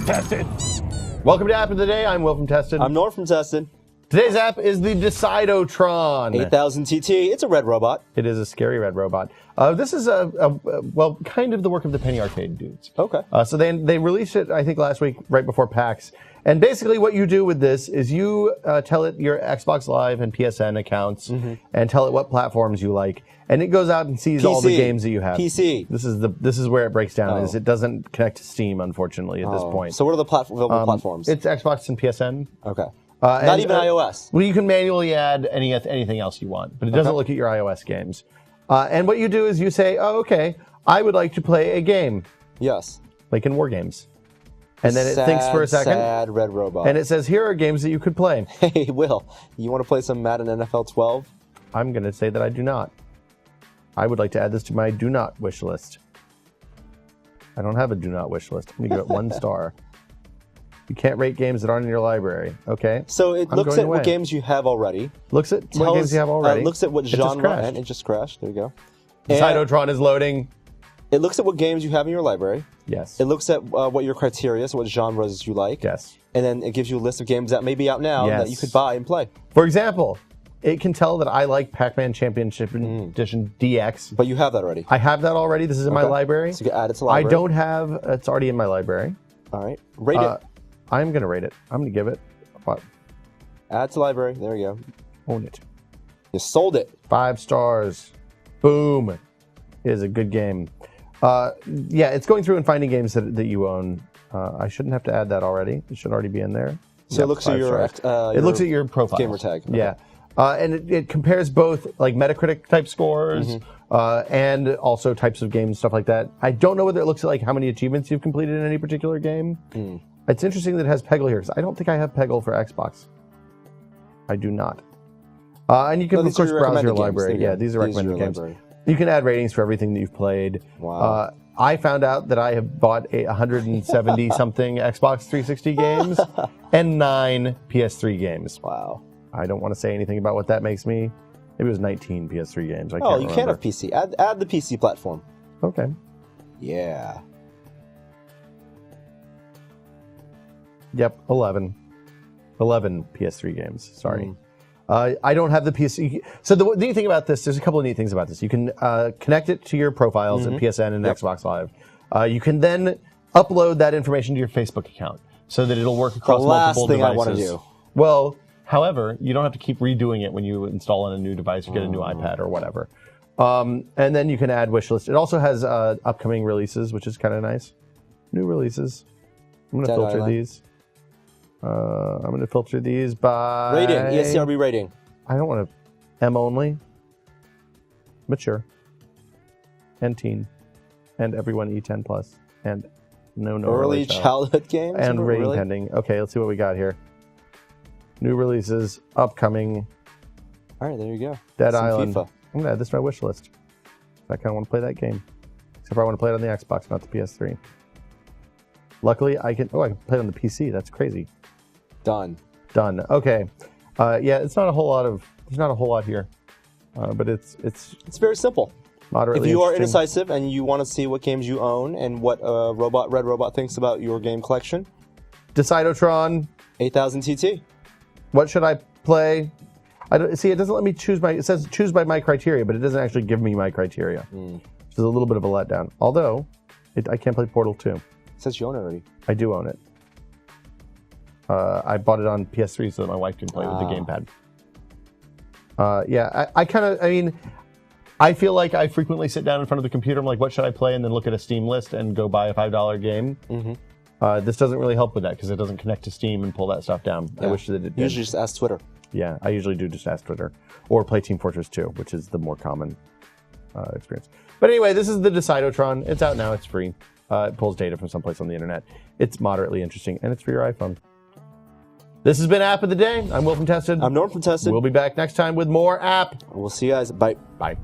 Tested. Welcome to App of the Day. I'm Will from Tested. I'm Norm from Tested. Today's app is the Decide-o-tron. 8000 TT. It's a red robot. It is a scary red robot. This is well, kind of the work of the Penny Arcade dudes. Okay. So they released it, I think, last week, right before PAX. And basically what you do with this is you tell it your Xbox Live and PSN accounts and tell it what platforms you like. And it goes out and sees all the games that you have. PC. This is where it breaks down, is it doesn't connect to Steam, unfortunately, at this point. So what are the platforms? It's Xbox and PSN. Okay. Not even iOS. Well, you can manually add anything else you want, but it doesn't look at your iOS games. And what you do is you say, oh, okay, I would like to play a game. Yes. Like in War Games. And then it thinks for a second. Sad red robot. And it says, here are games that you could play. Hey, Will, you want to play some Madden NFL 12? I'm going to say that I do not. I would like to add this to my do not wish list. I don't have a do not wish list. I'm going to give it 1 star. You can't rate games that aren't in your library. Okay. So it looks at what games you have already. Looks at what games you have already. Looks at what genre. And it just crashed. There you go. Decide-o-tron is loading. It looks at what games you have in your library. Yes. It looks at what your criteria, so what genres you like. Yes. And then it gives you a list of games that may be out now that you could buy and play. For example, it can tell that I like Pac-Man Championship Edition DX. But you have that already. I have that already. This is in my library. So you can add it to library. I don't have, it's already in my library. All right. Rate it. I'm going to rate it. I'm going to give it, what? Add to library. There you go. Own it. You sold it. 5 stars. Boom. It is a good game. Yeah, it's going through and finding games that you own. I shouldn't have to add that already. It should already be in there. So it looks at your it looks at your profile. Gamer tag. Okay. Yeah. And it compares both like Metacritic type scores and also types of games, stuff like that. I don't know whether it looks at like how many achievements you've completed in any particular game. It's interesting that it has Peggle here because I don't think I have Peggle for Xbox. I do not. And you can of course browse your library. Yeah, these are recommended games. You can add ratings for everything that you've played. Wow. I found out that I have bought 170 something Xbox 360 games and 9 PS3 games. Wow. I don't want to say anything about what that makes me. Maybe it was 19 PS3 games. I can't remember. Can't have PC. Add the PC platform. Okay. Yeah. Yep, 11. 11 PS3 games. Sorry. I don't have the PC. So the neat thing about this, there's a couple of neat things about this. You can connect it to your profiles at PSN and Xbox Live. You can then upload that information to your Facebook account so that it'll work across multiple devices. I want to do. Well, however, you don't have to keep redoing it when you install on a new device or get a new iPad or whatever. And then you can add wish list. It also has upcoming releases, which is kind of nice. New releases. I'm going to filter these. I'm going to filter these by... Rating, ESCRB rating. I don't want to... M only. Mature. And teen. And everyone E10 plus. And no early childhood games? And rating pending. Okay, let's see what we got here. New releases, upcoming. All right, there you go. Dead Island. FIFA. I'm going to add this to my wish list. I kind of want to play that game. Except I want to play it on the Xbox, not the PS3. Luckily, I can... Oh, I can play it on the PC. That's crazy. Done. Okay. Yeah, it's not a whole lot of... There's not a whole lot here. But it's very simple. Moderately if you are indecisive and you want to see what games you own and what Red Robot thinks about your game collection... Decide-o-tron. 8000 TT. What should I play? See, it doesn't let me choose my... It says choose by my criteria, but it doesn't actually give me my criteria. Which is a little bit of a letdown. Although, I can't play Portal 2. It says you own it already. I do own it. I bought it on PS3 so that my wife can play with the gamepad. Yeah, I feel like I frequently sit down in front of the computer. I'm like, what should I play? And then look at a Steam list and go buy a $5 game. This doesn't really help with that because it doesn't connect to Steam and pull that stuff down. Yeah. I wish that it did. Usually just ask Twitter. Yeah, I usually do just ask Twitter. Or play Team Fortress 2, which is the more common experience. But anyway, this is the Decide-o-tron. It's out now. It's free. It pulls data from someplace on the internet. It's moderately interesting, and it's for your iPhone. This has been App of the Day. I'm Will from Tested. I'm Norm from Tested. We'll be back next time with more app. We'll see you guys. Bye. Bye.